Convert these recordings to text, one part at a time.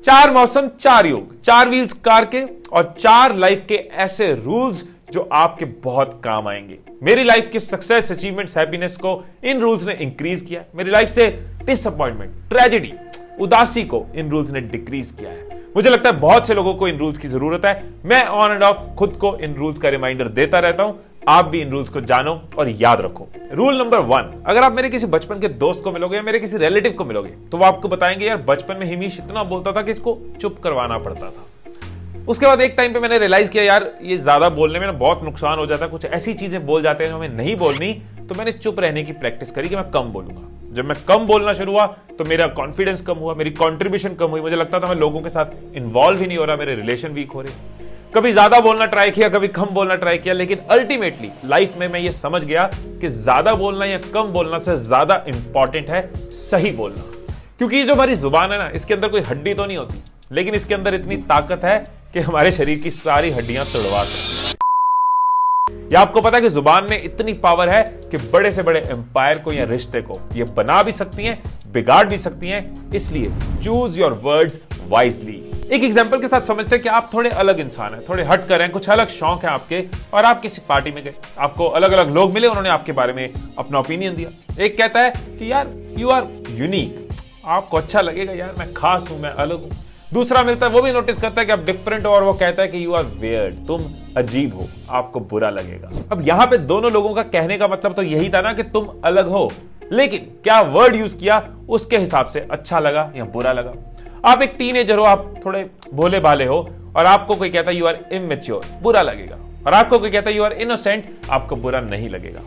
4 मौसम, 4 योग, 4 wheels car के और 4 लाइफ के ऐसे रूल्स जो आपके बहुत काम आएंगे। मेरी लाइफ के सक्सेस, अचीवमेंट्स, हैप्पीनेस को इन रूल्स ने इंक्रीज किया। मेरी लाइफ से डिसअपॉइंटमेंट, ट्रेजेडी, उदासी को इन रूल्स ने डिक्रीज किया है। मुझे लगता है बहुत से लोगों को इन रूल्स की जरूरत है। मैं ऑन एंड ऑफ खुद को इन रूल्स का रिमाइंडर देता रहता हूं। आप भी इन रूल्स को जानो और याद रखो। रूल नंबर 1, अगर आप मेरे किसी बचपन के दोस्त को मिलोगे या मेरे किसी रिलेटिव को मिलोगे तो वो आपको बताएंगे यार बचपन में हिमीश इतना बोलता था कि इसको चुप करवाना पड़ता था। उसके बाद एक टाइम पे मैंने रियलाइज किया यार ये ज्यादा बोलने में ना बहुत नुकसान हो जाता है, कुछ ऐसी चीजें बोल जाते हैं जो हमें नहीं बोलनी, तो मैंने चुप रहने की प्रैक्टिस करी कि मैं कम बोलूंगा। जब मैं कम बोलना शुरू हुआ तो मेरा कॉन्फिडेंस कम हुआ, मेरी कंट्रीब्यूशन कम हुई। मुझे लगता था मैं लोगों के साथ इन्वॉल्व ही नहीं हो रहा, मेरे रिलेशन वीक हो रहे। कभी ज्यादा बोलना ट्राई किया, कभी कम बोलना ट्राई किया, लेकिन अल्टीमेटली लाइफ में मैं ये समझ गया कि ज्यादा बोलना या कम बोलना से ज्यादा इंपॉर्टेंट है सही बोलना। क्योंकि ये जो हमारी जुबान है ना, इसके अंदर कोई हड्डी तो नहीं होती, लेकिन इसके अंदर इतनी ताकत है कि हमारे शरीर की सारी हड्डियां तोड़वा सकती है। या आपको पता है कि जुबान में इतनी पावर है कि बड़े से बड़े एम्पायर को या रिश्ते को ये बना भी सकती हैं, बिगाड़ भी सकती हैं। इसलिए चूज योर वर्ड्स वाइजली। एक एग्जांपल के साथ समझते हैं कि आप थोड़े अलग इंसान हैं, थोड़े हट कर हैं, कुछ अलग शौक है आपके, और आप किसी पार्टी में गए, आपको अलग अलग लोग मिले, उन्होंने आपके बारे में अपना ओपिनियन दिया। एक कहता है कि यार यू आर यूनिक, आपको अच्छा लगेगा यार मैं खास हूं, मैं अलग हूं। दूसरा मिलता है, वो भी नोटिस करता है कि आप डिफरेंट हो, और वो कहता है कि यू आर वियर्ड, तुम अजीब हो, आपको बुरा लगेगा। अब यहां पे दोनों लोगों का कहने का मतलब तो यही था ना कि तुम अलग हो, लेकिन क्या वर्ड यूज किया उसके हिसाब से अच्छा लगा या बुरा लगा। आप एक टीनेजर हो, आप थोड़े भोले भाले हो, और आपको कोई कहता है यू आर इमेच्योर, बुरा लगेगा। और आपको कोई कहता है यू आर इनोसेंट, आपको बुरा नहीं लगेगा।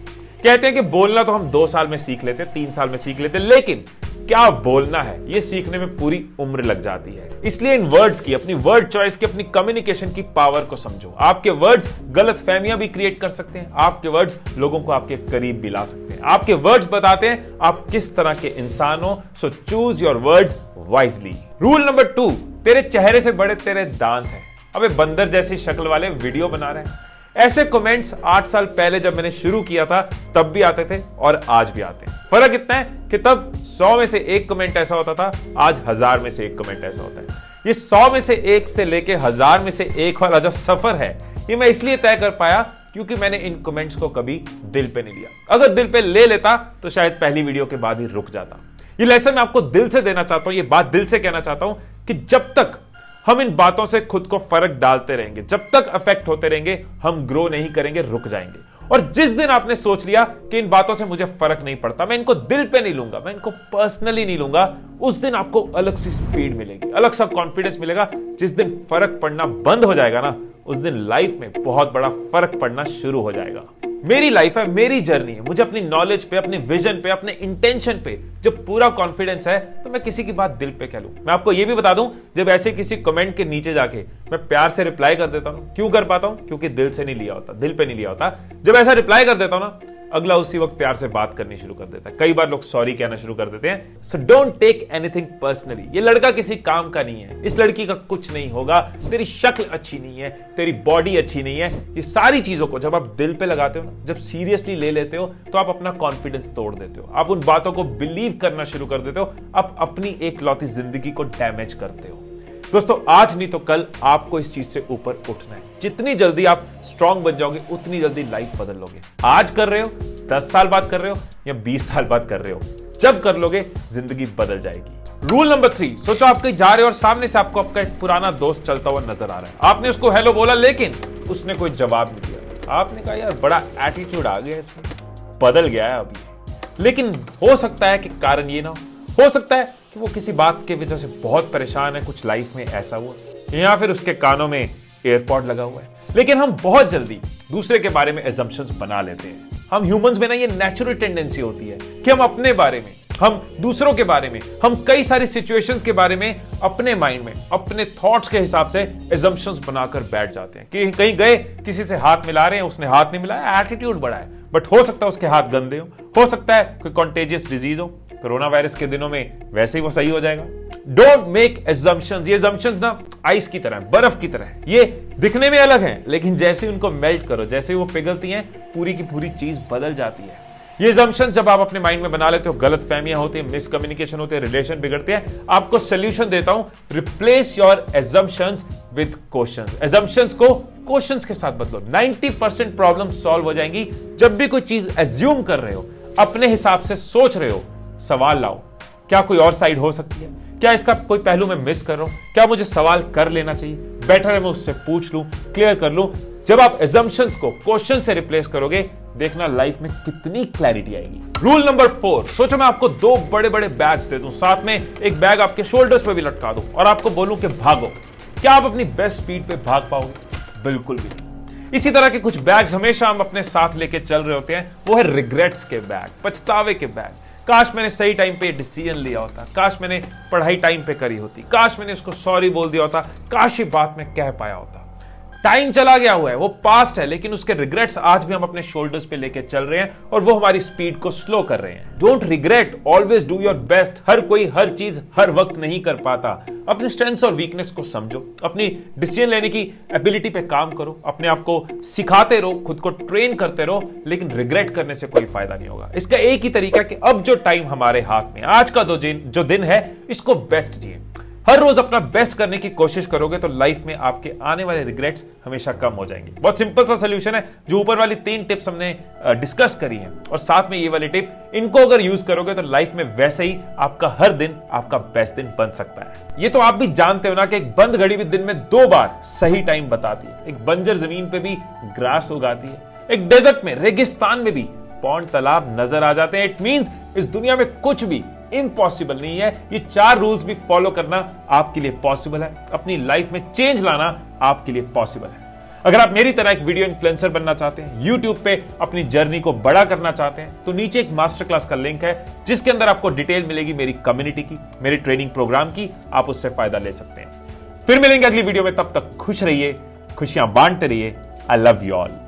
कहते हैं कि बोलना तो हम 2 साल में सीख लेते, 3 साल में सीख लेते, लेकिन क्या बोलना है ये सीखने में पूरी उम्र लग जाती है। इसलिए इन वर्ड्स की, अपनी वर्ड चॉइस की, अपनी कम्युनिकेशन की पावर को समझो। आपके वर्ड्स गलत फहमियां भी क्रिएट कर सकते हैं, आपके वर्ड्स लोगों को आपके करीब भी ला सकते हैं। आपके वर्ड्स बताते हैं आप किस तरह के इंसान हो। So choose your words wisely. Rule number 2, तेरे चेहरे से बड़े तेरे दांत हैं। अबे बंदर जैसी शक्ल वाले वीडियो बना रहे हैं। ऐसे कमेंट्स 8 साल पहले जब मैंने शुरू किया था तब भी आते थे और आज भी आते हैं। फर्क इतना है कि तब 100 में से 1 कमेंट ऐसा होता था, आज 1000 में से 1 कमेंट ऐसा होता है। ये 100 में से 1 से लेके 1000 में से 1 वाला जो सफर है ये मैं इसलिए तय कर पाया क्योंकि मैंने इन कमेंट्स को कभी दिल पे नहीं लिया। अगर दिल पे ले लेता तो शायद पहली वीडियो के बाद ही रुक जाता। ये लेसन मैं आपको दिल से देना चाहता हूं, ये बात दिल से कहना चाहता हूं कि जब तक हम इन बातों से खुद को फर्क डालते रहेंगे, जब तक अफेक्ट होते रहेंगे, हम ग्रो नहीं करेंगे, रुक जाएंगे। और जिस दिन आपने सोच लिया कि इन बातों से मुझे फर्क नहीं पड़ता, मैं इनको दिल पे नहीं लूंगा, मैं इनको पर्सनली नहीं लूंगा, उस दिन आपको अलग सी स्पीड मिलेगी, अलग सा कॉन्फिडेंस मिलेगा। जिस दिन फर्क पड़ना बंद हो जाएगा ना, उस दिन लाइफ में बहुत बड़ा फर्क पड़ना शुरू हो जाएगा। मेरी लाइफ है, मेरी जर्नी है, मुझे अपनी नॉलेज पे, अपने विजन पे, अपने इंटेंशन पे जब पूरा कॉन्फिडेंस है तो मैं किसी की बात दिल पे कह लूं। मैं आपको यह भी बता दूं, जब ऐसे किसी कमेंट के नीचे जाके मैं प्यार से रिप्लाई कर देता हूं, क्यों कर पाता हूं? क्योंकि दिल से नहीं लिया होता, दिल पे नहीं लिया होता। जब ऐसा रिप्लाई कर देता हूं ना, अगला उसी वक्त प्यार से बात करनी शुरू कर देता है। कई बार लोग सॉरी कहना शुरू कर देते हैं। So don't take anything personally. ये लड़का किसी काम का नहीं है, इस लड़की का कुछ नहीं होगा, तेरी शक्ल अच्छी नहीं है, तेरी बॉडी अच्छी नहीं है, ये सारी चीजों को जब आप दिल पे लगाते हो ना, जब सीरियसली ले लेते हो, तो आप अपना कॉन्फिडेंस तोड़ देते हो, आप उन बातों को बिलीव करना शुरू कर देते हो, आप अपनी एक लौती जिंदगी को डैमेज करते हो। दोस्तों आज नहीं तो कल आपको इस चीज से ऊपर उठना है। जितनी जल्दी आप स्ट्रांग बन जाओगे उतनी जल्दी लाइफ बदल लोगे। आज कर रहे हो, 10 साल बाद कर रहे हो या 20 साल बाद कर रहे हो, जब कर लोगे जिंदगी बदल जाएगी। रूल नंबर 3, सोचो आप कहीं जा रहे हो और सामने से आपको आपका एक पुराना दोस्त चलता हुआ नजर आ रहा है। आपने उसको हेलो बोला लेकिन उसने कोई जवाब नहीं दिया। आपने कहा यार बड़ा एटीट्यूड आ गया इसमें, बदल गया है अभी। लेकिन हो सकता है कि कारण ये ना हो सकता है कि वो किसी बात की वजह से बहुत परेशान है, कुछ लाइफ में ऐसा हुआ, या फिर उसके कानों में एयरपॉड लगा हुआ है। लेकिन हम बहुत जल्दी दूसरे के बारे में assumptions बना लेते हैं। हम ह्यूमंस में ना ये नेचुरल टेंडेंसी होती है कि हम अपने बारे में, हम दूसरों के बारे में, हम कई सारी सिचुएशंस के बारे में अपने माइंड में, अपने थॉट्स के हिसाब से assumptions बनाकर बैठ जाते हैं कि कहीं गए, किसी से हाथ मिला रहे हैं, उसने हाथ नहीं मिलाया, एटीट्यूड बड़ा है। बट हो सकता है उसके हाथ गंदे हो सकता है कोई कॉन्टेजियस डिजीज हो, कोरोना वायरस के दिनों में वैसे ही वो सही हो जाएगा। Don't make assumptions। ये assumptions ना आइस की तरह है, बर्फ की तरह है, ये दिखने में अलग हैं, लेकिन जैसे उनको मेल्ट करो, जैसे वो पिघलती हैं, पूरी की पूरी चीज बदल जाती है। ये assumptions जब आप अपने माइंड में बना लेते हो, गलत फहमियां होती है, मिसकम्युनिकेशन होते हैं, रिलेशन बिगड़ते हैं, आपको सोल्यूशन देता हूं, replace your assumptions with questions. assumptions को क्वेश्चंस के साथ बदलो, 90% प्रॉब्लम सॉल्व हो जाएंगी। जब भी कोई चीज एज्यूम कर रहे हो, अपने हिसाब से सोच रहे हो, सवाल लाओ, क्या कोई और साइड हो सकती है, क्या इसका कोई पहलू मैं मिस कर रहा हूं, क्या मुझे सवाल कर लेना चाहिए, बेटर है मैं उससे पूछ लूं, क्लियर कर लूं। जब आप assumptions को क्वेश्चन से रिप्लेस करोगे, देखना लाइफ में कितनी क्लैरिटी आएगी। रूल नंबर 4, सोचो मैं आपको 2 बड़े बड़े बैग्स दे दूं, साथ में एक बैग आपके शोल्डर्स पे भी लटका दूं और आपको बोलूं कि भागो, क्या आप अपनी बेस्ट स्पीड पे भाग पाओगे? बिल्कुल भी नहीं। इसी तरह के कुछ बैग्स हमेशा हम अपने साथ लेके चल रहे होते हैं, वो है रिग्रेट्स के बैग, पछतावे के बैग। काश मैंने सही टाइम पे डिसीजन लिया होता, काश मैंने पढ़ाई टाइम पे करी होती, काश मैंने उसको सॉरी बोल दिया होता, काश ये बात मैं कह पाया होता। टाइम चला गया हुआ है, वो पास्ट है, लेकिन उसके रिग्रेट्स आज भी हम अपने शोल्डर्स पे लेके चल रहे हैं और वो हमारी स्पीड को स्लो कर रहे हैं। Don't regret, always do your best. हर कोई हर चीज हर वक्त नहीं कर पाता। अपनी स्ट्रेंथ्स और वीकनेस को समझो, अपनी डिसीजन लेने की एबिलिटी पे काम करो, अपने आप को सिखाते रहो, खुद को ट्रेन करते रहो, लेकिन रिग्रेट करने से कोई फायदा नहीं होगा। इसका एक ही तरीका कि अब जो टाइम हमारे हाथ में, आज का जो दिन है, इसको बेस्ट जिए। हर रोज अपना बेस्ट करने की कोशिश करोगे तो लाइफ में आपके आने वाले रिग्रेट्स हमेशा कम हो जाएंगे। बहुत सिंपल सा सोल्यूशन है, जो ऊपर वाली 3 टिप्स हमने डिस्कस करी हैं और साथ में ये वाली टिप, इनको अगर यूज करोगे तो लाइफ में वैसे ही आपका हर दिन आपका बेस्ट दिन बन सकता है। ये तो आप भी जानते हो ना कि एक बंद घड़ी भी दिन में 2 बार सही टाइम बताती है, एक बंजर जमीन पे भी ग्रास उगाती है, एक डेजर्ट में, रेगिस्तान में भी पौंड तालाब नजर आ जाते हैं। इट मींस इस दुनिया में कुछ भी इम्पॉसिबल नहीं है। ये 4 रूल्स भी फॉलो करना आपके लिए पॉसिबल है, अपनी लाइफ में चेंज लाना आपके लिए पॉसिबल है। अगर आप मेरी तरह एक वीडियो इन्फ्लुएंसर बनना चाहते हैं, YouTube पे अपनी जर्नी को बड़ा करना चाहते हैं, तो नीचे एक मास्टर क्लास का लिंक है जिसके अंदर आपको डिटेल मिलेगी मेरी कम्युनिटी की, मेरी ट्रेनिंग प्रोग्राम की, आप उससे फायदा ले सकते हैं। फिर मिलेंगे अगली वीडियो में, तब तक खुश रहिए, खुशियां बांटते रहिए। I love you all.